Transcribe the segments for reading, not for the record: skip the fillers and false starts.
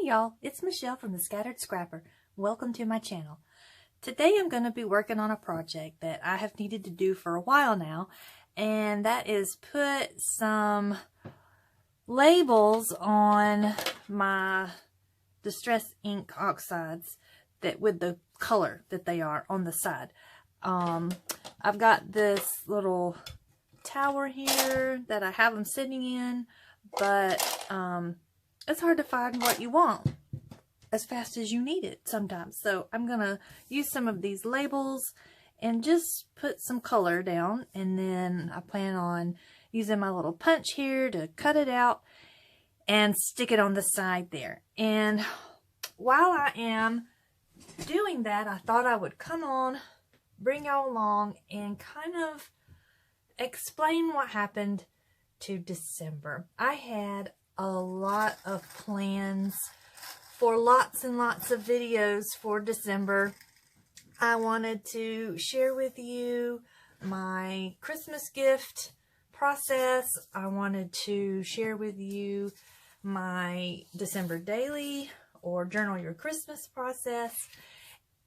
y'all, it's Michelle from the Scattered Scrapper. Welcome to my channel. Today I'm going to be working on a project that I have needed to do for a while now, and that is put some labels on my Distress Ink oxides that with the color that they are on the side. I've got this little tower here that I have them sitting in, but it's hard to find what you want as fast as you need it sometimes. So I'm going to use some of these labels and just put some color down, and then I plan on using my little punch here to cut it out and stick it on the side there. And while I am doing that, I thought I would come on, bring y'all along, and kind of explain what happened to December. I had a lot of plans for lots and lots of videos for December. I wanted to share with you my Christmas gift process. I wanted to share with you my December daily or journal your Christmas process,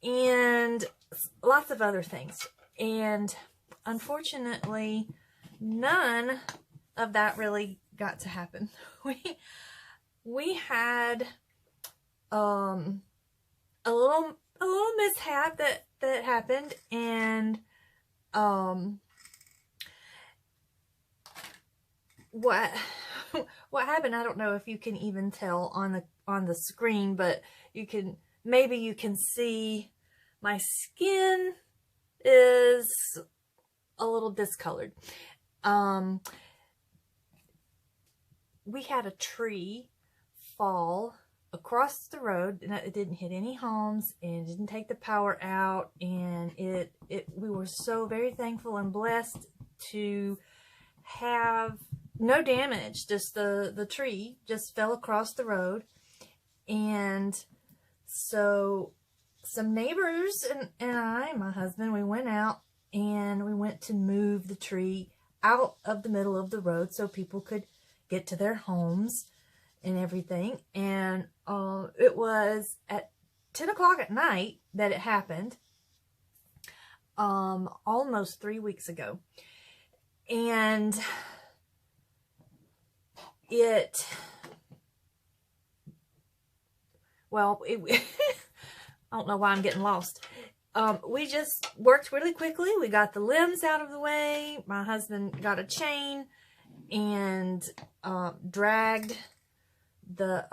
and lots of other things. And unfortunately, none of that really got to happen. We had a little mishap that happened, and what happened, I don't know if you can even tell on the screen, but maybe you can see my skin is a little discolored. We had a tree fall across the road, and it didn't hit any homes, and it didn't take the power out, and we were so very thankful and blessed to have no damage. Just the tree just fell across the road. And so some neighbors and my husband, we went out and we went to move the tree out of the middle of the road so people could get to their homes and everything. And it was at 10 o'clock at night that it happened, almost 3 weeks ago. And I don't know why I'm getting lost. We just worked really quickly. We got the limbs out of the way. My husband got a chain and dragged the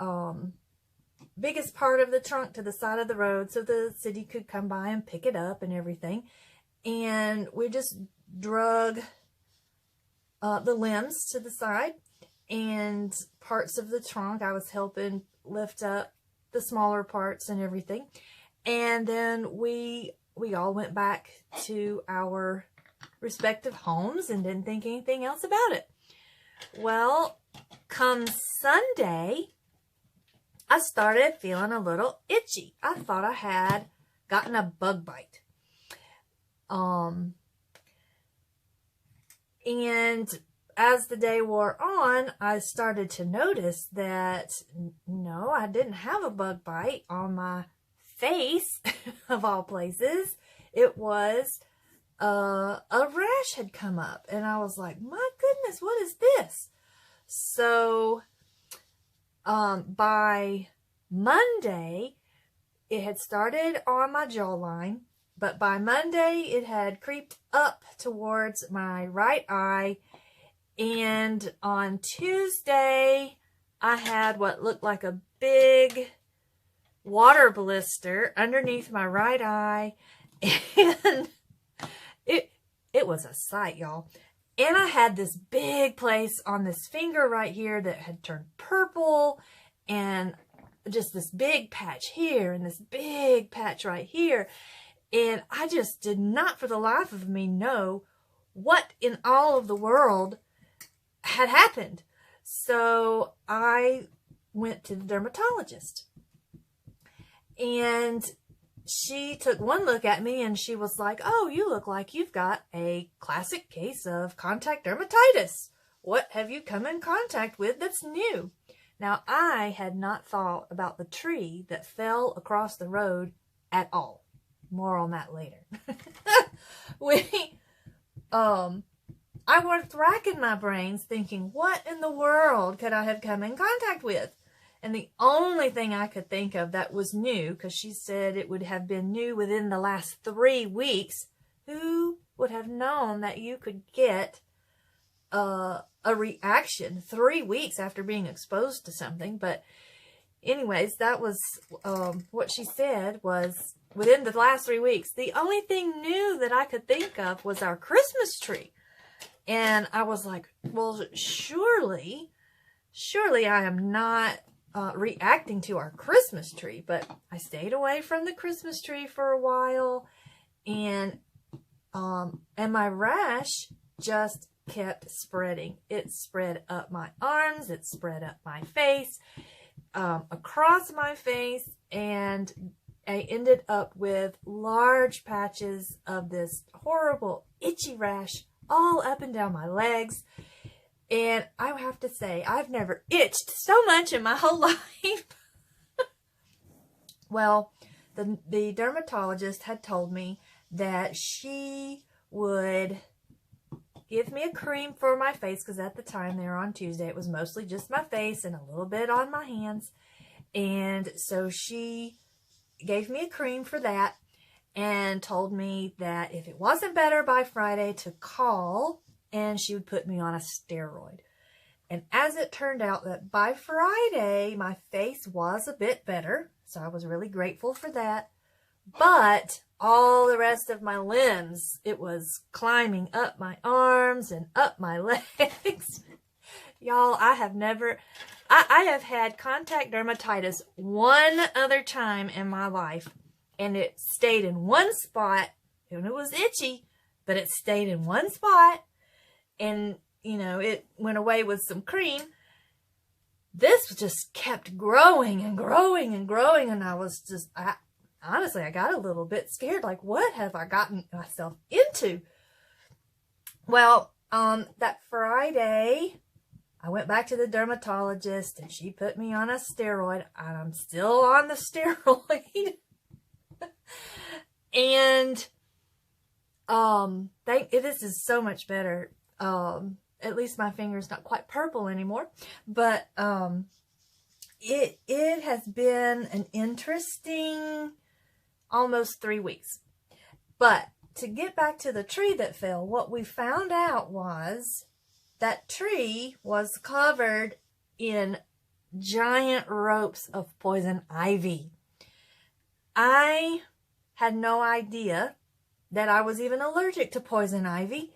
biggest part of the trunk to the side of the road so the city could come by and pick it up and everything. And we just drug the limbs to the side, and parts of the trunk I was helping lift up the smaller parts and everything. And then we all went back to our respective homes and didn't think anything else about it. Well, come Sunday, I started feeling a little itchy. I thought I had gotten a bug bite. And as the day wore on, I started to notice that no, I didn't have a bug bite on my face, of all places. It was a rash had come up, and I was like, my goodness, what is this? So by Monday, it had started on my jawline, but by Monday, it had creeped up towards my right eye. And on Tuesday, I had what looked like a big water blister underneath my right eye. And it was a sight, y'all. And I had this big place on this finger right here that had turned purple, and just this big patch here and this big patch right here. And I just did not for the life of me know what in all of the world had happened. So I went to the dermatologist, and she took one look at me and she was like, oh, you look like you've got a classic case of contact dermatitis. What have you come in contact with that's new? Now, I had not thought about the tree that fell across the road at all. More on that later. I was racking my brains thinking, what in the world could I have come in contact with? And the only thing I could think of that was new, because she said it would have been new within the last 3 weeks. Who would have known that you could get a reaction 3 weeks after being exposed to something? But anyways, that was what she said was within the last 3 weeks. The only thing new that I could think of was our Christmas tree. And I was like, well, surely I am not reacting to our Christmas tree. But I stayed away from the Christmas tree for a while. And my rash just kept spreading. It spread up my arms. It spread up my face, across my face. And I ended up with large patches of this horrible itchy rash all up and down my legs. And I have to say, I've never itched so much in my whole life. Well, the dermatologist had told me that she would give me a cream for my face, because at the time there on Tuesday, it was mostly just my face and a little bit on my hands. And so she gave me a cream for that, and told me that if it wasn't better by Friday to call, and she would put me on a steroid. And as it turned out, that by Friday, my face was a bit better. So I was really grateful for that. But all the rest of my limbs, it was climbing up my arms and up my legs. Y'all, I have had contact dermatitis one other time in my life. And it stayed in one spot, and it was itchy, but it stayed in one spot, and, you know, it went away with some cream. This just kept growing and growing and growing, and I was just, honestly, I got a little bit scared, like, what have I gotten myself into? Well, that Friday, I went back to the dermatologist, and she put me on a steroid, and I'm still on the steroid. And this is so much better. At least my finger's not quite purple anymore. But it has been an interesting almost 3 weeks. But to get back to the tree that fell, what we found out was that tree was covered in giant ropes of poison ivy. I had no idea that I was even allergic to poison ivy.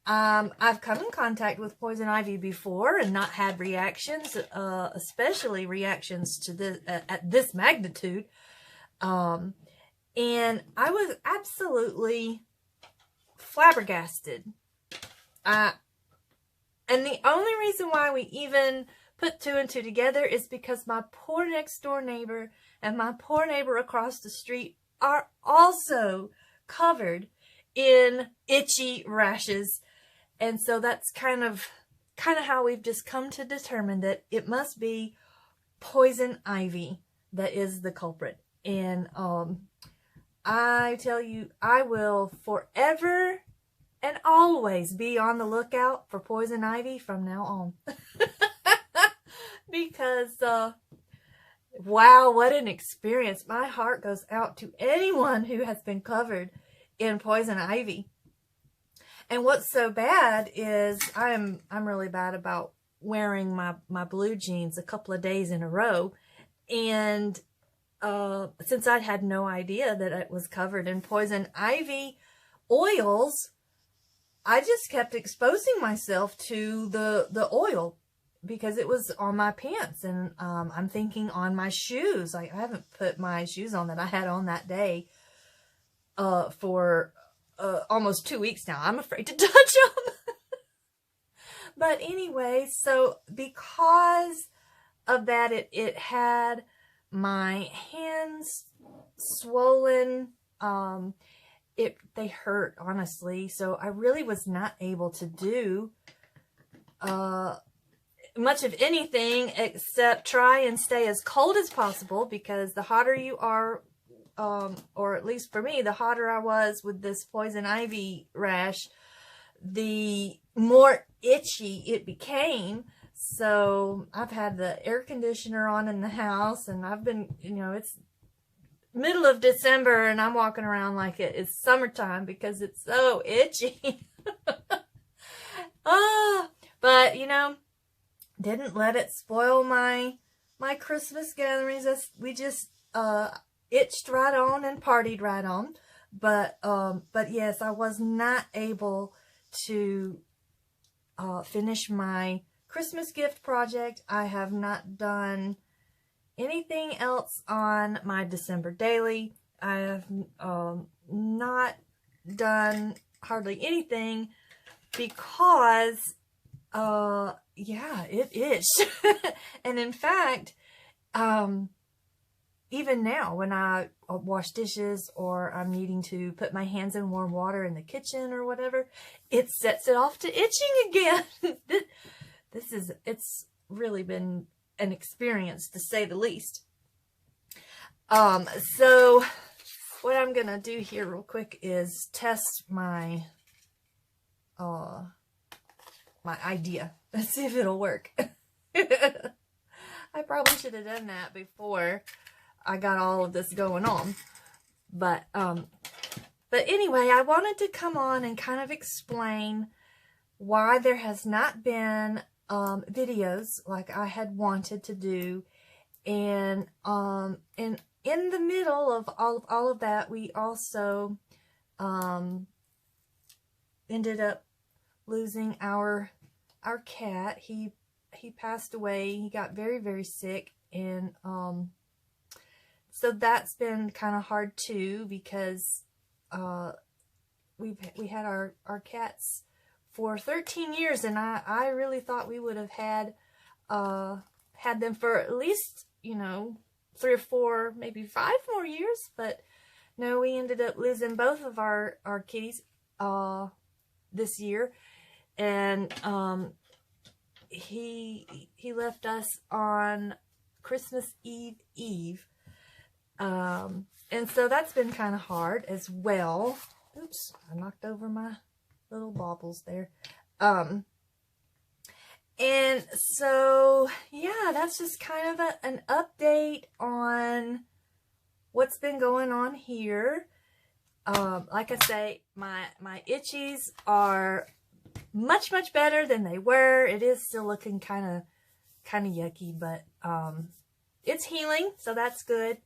I've come in contact with poison ivy before and not had reactions, especially reactions to at this magnitude. And I was absolutely flabbergasted. And the only reason why we even put 2 and 2 together is because my poor next door neighbor and my poor neighbor across the street are also covered in itchy rashes. And so that's kind of how we've just come to determine that it must be poison ivy that is the culprit. And I tell you, I will forever and always be on the lookout for poison ivy from now on. Because wow, what an experience. My heart goes out to anyone who has been covered in poison ivy. And what's so bad is I'm really bad about wearing my blue jeans a couple of days in a row. And since I had no idea that it was covered in poison ivy oils, I just kept exposing myself to the oil, because it was on my pants, and I'm thinking on my shoes. I haven't put my shoes on that I had on that day for almost 2 weeks now. I'm afraid to touch them. But anyway, so because of that, it had my hands swollen. They hurt, honestly. So I really was not able to do much of anything except try and stay as cold as possible, because the hotter you are, or at least for me, the hotter I was with this poison ivy rash, the more itchy it became. So I've had the air conditioner on in the house, and I've been, you know, it's middle of December and I'm walking around like it is summertime because it's so itchy. But you know, didn't let it spoil my Christmas gatherings. We just itched right on and partied right on. But yes, I was not able to finish my Christmas gift project. I have not done anything else on my December daily. I have not done hardly anything because yeah, it is. And in fact, even now when I wash dishes or I'm needing to put my hands in warm water in the kitchen or whatever, it sets it off to itching again. It's really been an experience, to say the least. So what I'm gonna do here real quick is test my my idea. Let's see if it'll work. I probably should have done that before I got all of this going on. But anyway, I wanted to come on and kind of explain why there has not been videos like I had wanted to do. And in the middle of all of that, we also ended up losing our cat. He passed away. He got very, very sick, and so that's been kind of hard too, because we had our cats for 13 years, and I really thought we would have had them for at least, you know, 3 or 4, maybe 5 more years. But no, we ended up losing both of our kitties this year. And he left us on Christmas Eve. And so that's been kind of hard as well. Oops, I knocked over my little baubles there. And so, yeah, that's just kind of an update on what's been going on here. Like I say, my itchies are much, much better than they were. It is still looking kind of yucky, but it's healing, so that's good.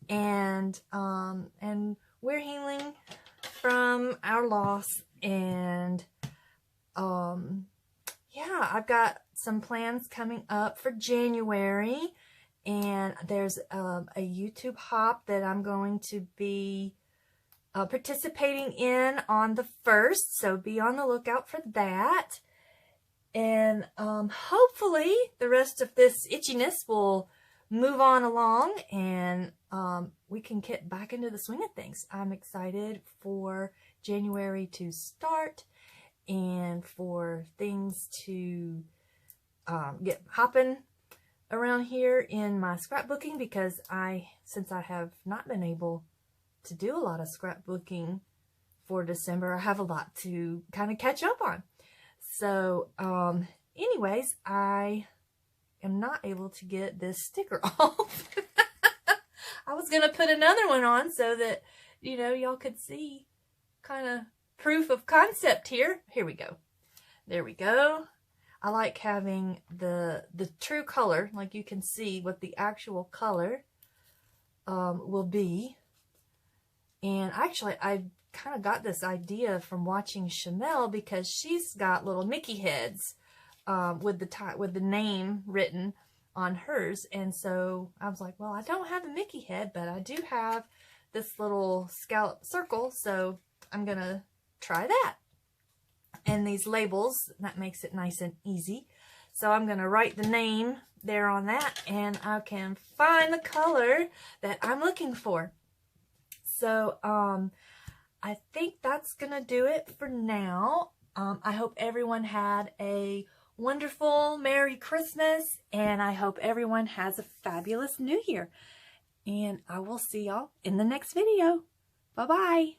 And we're healing from our loss. And yeah, I've got some plans coming up for January, and there's a YouTube hop that I'm going to be participating in on the 1st, so be on the lookout for that. And hopefully the rest of this itchiness will move on along, and we can get back into the swing of things. I'm excited for January to start, and for things to get hopping around here in my scrapbooking, because since I have not been able to do a lot of scrapbooking for December, I have a lot to kind of catch up on. So anyways, I am not able to get this sticker off. I was gonna put another one on so that, you know, y'all could see kind of proof of concept here. Here we go. There we go. I like having the true color, like you can see what the actual color will be. And actually, I kind of got this idea from watching Chanel, because she's got little Mickey heads with the name written on hers. And so I was like, well, I don't have a Mickey head, but I do have this little scallop circle, so I'm gonna try that. And these labels, that makes it nice and easy. So I'm gonna write the name there on that, and I can find the color that I'm looking for. So I think that's gonna do it for now. I hope everyone had a wonderful Merry Christmas, and I hope everyone has a fabulous New Year. And I will see y'all in the next video. Bye-bye.